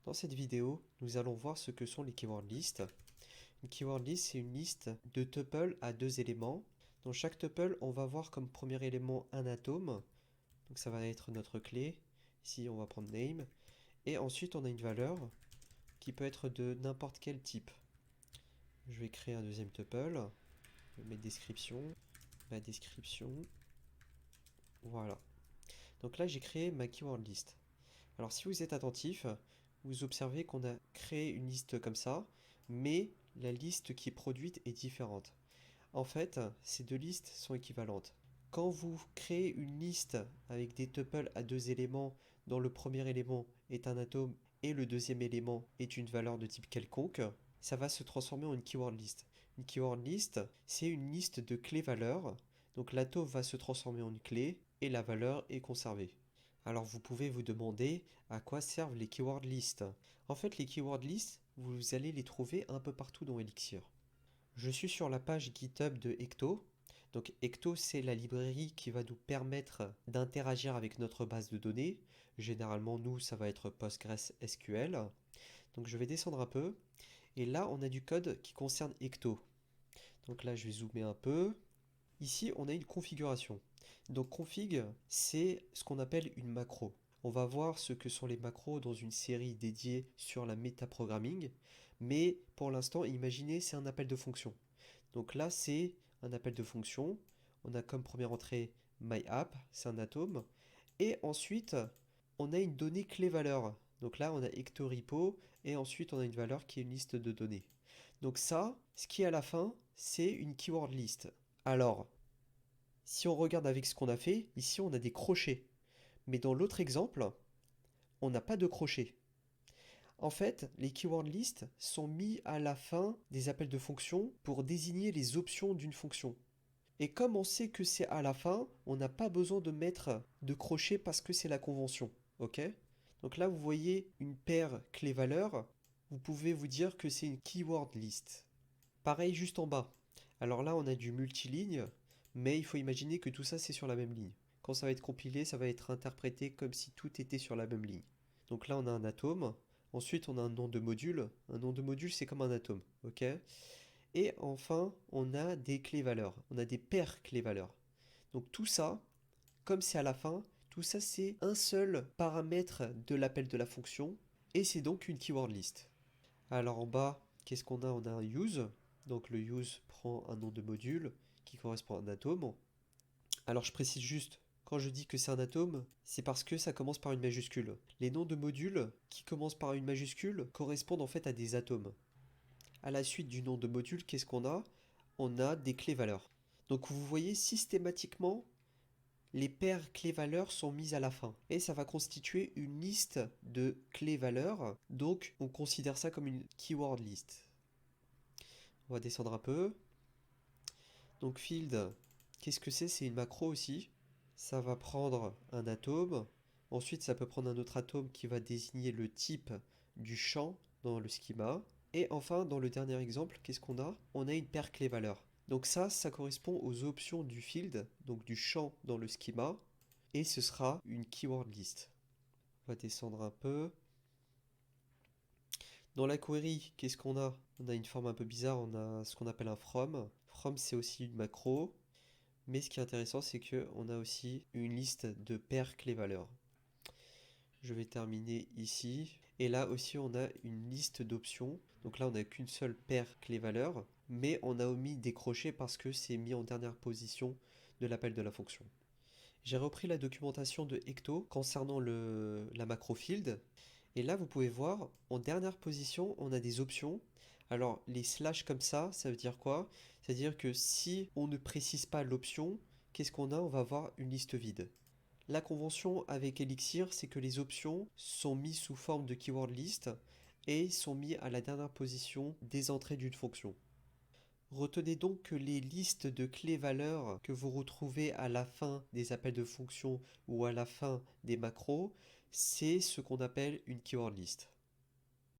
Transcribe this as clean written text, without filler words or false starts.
Dans cette vidéo, nous allons voir ce que sont les keyword lists. Une keyword list, c'est une liste de tuples à deux éléments. Dans chaque tuple, on va voir comme premier élément un atome. Donc ça va être notre clé. Ici, on va prendre name. Et ensuite, on a une valeur qui peut être de n'importe quel type. Je vais créer un deuxième tuple. Je vais mettre description. Ma description. Voilà. Donc là, j'ai créé ma keyword list. Alors si vous êtes attentif, vous observez qu'on a créé une liste comme ça, mais la liste qui est produite est différente. En fait, ces deux listes sont équivalentes. Quand vous créez une liste avec des tuples à deux éléments, dont le premier élément est un atome et le deuxième élément est une valeur de type quelconque, ça va se transformer en une keyword list. Une keyword list, c'est une liste de clés-valeurs. Donc l'atome va se transformer en une clé et la valeur est conservée. Alors vous pouvez vous demander à quoi servent les keyword lists. En fait, les keyword lists, vous allez les trouver un peu partout dans Elixir. Je suis sur la page GitHub de Ecto. Donc Ecto, c'est la librairie qui va nous permettre d'interagir avec notre base de données. Généralement, nous, ça va être PostgreSQL. Donc je vais descendre un peu. Et là, on a du code qui concerne Ecto. Donc là, je vais zoomer un peu. Ici, on a une configuration. Donc config, c'est ce qu'on appelle une macro. On va voir ce que sont les macros dans une série dédiée sur la métaprogramming. Mais pour l'instant, imaginez, c'est un appel de fonction. Donc là, c'est un appel de fonction. On a comme première entrée myApp, c'est un atome. Et ensuite, on a une donnée clé-valeur. Donc là, on a ecto-repo. Et ensuite, on a une valeur qui est une liste de données. Donc ça, ce qui est à la fin, c'est une keyword list. Alors, si on regarde avec ce qu'on a fait, ici on a des crochets. Mais dans l'autre exemple, on n'a pas de crochets. En fait, les keyword lists sont mis à la fin des appels de fonction pour désigner les options d'une fonction. Et comme on sait que c'est à la fin, on n'a pas besoin de mettre de crochets parce que c'est la convention. Ok? Donc là, vous voyez une paire clé-valeur. Vous pouvez vous dire que c'est une keyword list. Pareil juste en bas. Alors là, on a du multiligne, mais il faut imaginer que tout ça, c'est sur la même ligne. Quand ça va être compilé, ça va être interprété comme si tout était sur la même ligne. Donc là, on a un atome. Ensuite, on a un nom de module. Un nom de module, c'est comme un atome. Ok? Et enfin, on a des clés-valeurs. On a des paires clés-valeurs. Donc tout ça, comme c'est à la fin, tout ça, c'est un seul paramètre de l'appel de la fonction. Et c'est donc une keyword list. Alors en bas, qu'est-ce qu'on a? On a un use. Donc le use prend un nom de module qui correspond à un atome. Alors je précise juste, quand je dis que c'est un atome, c'est parce que ça commence par une majuscule. Les noms de modules qui commencent par une majuscule correspondent en fait à des atomes. À la suite du nom de module, qu'est-ce qu'on a? On a des clés-valeurs. Donc vous voyez systématiquement, les paires clés-valeurs sont mises à la fin. Et ça va constituer une liste de clés-valeurs. Donc on considère ça comme une keyword list. On va descendre un peu. Donc field, qu'est-ce que c'est? C'est une macro aussi. Ça va prendre un atome. Ensuite, ça peut prendre un autre atome qui va désigner le type du champ dans le schéma. Et enfin, dans le dernier exemple, qu'est-ce qu'on a? On a une paire clé-valeur. Donc ça correspond aux options du field, donc du champ dans le schéma. Et ce sera une keyword list. On va descendre un peu. Dans la query, qu'est-ce qu'on a? On a une forme un peu bizarre, on a ce qu'on appelle un from. From, c'est aussi une macro. Mais ce qui est intéressant, c'est qu'on a aussi une liste de paires clés-valeurs. Je vais terminer ici. Et là aussi, on a une liste d'options. Donc là, on n'a qu'une seule paire clé-valeur. Mais on a omis des crochets parce que c'est mis en dernière position de l'appel de la fonction. J'ai repris la documentation de Ecto concernant la macro field. Et là, vous pouvez voir, en dernière position, on a des options. Alors, les slash comme ça veut dire quoi? C'est-à-dire que si on ne précise pas l'option, qu'est-ce qu'on a? On va avoir une liste vide. La convention avec Elixir, c'est que les options sont mises sous forme de keyword list et sont mises à la dernière position des entrées d'une fonction. Retenez donc que les listes de clés-valeurs que vous retrouvez à la fin des appels de fonction ou à la fin des macros, c'est ce qu'on appelle une keyword list.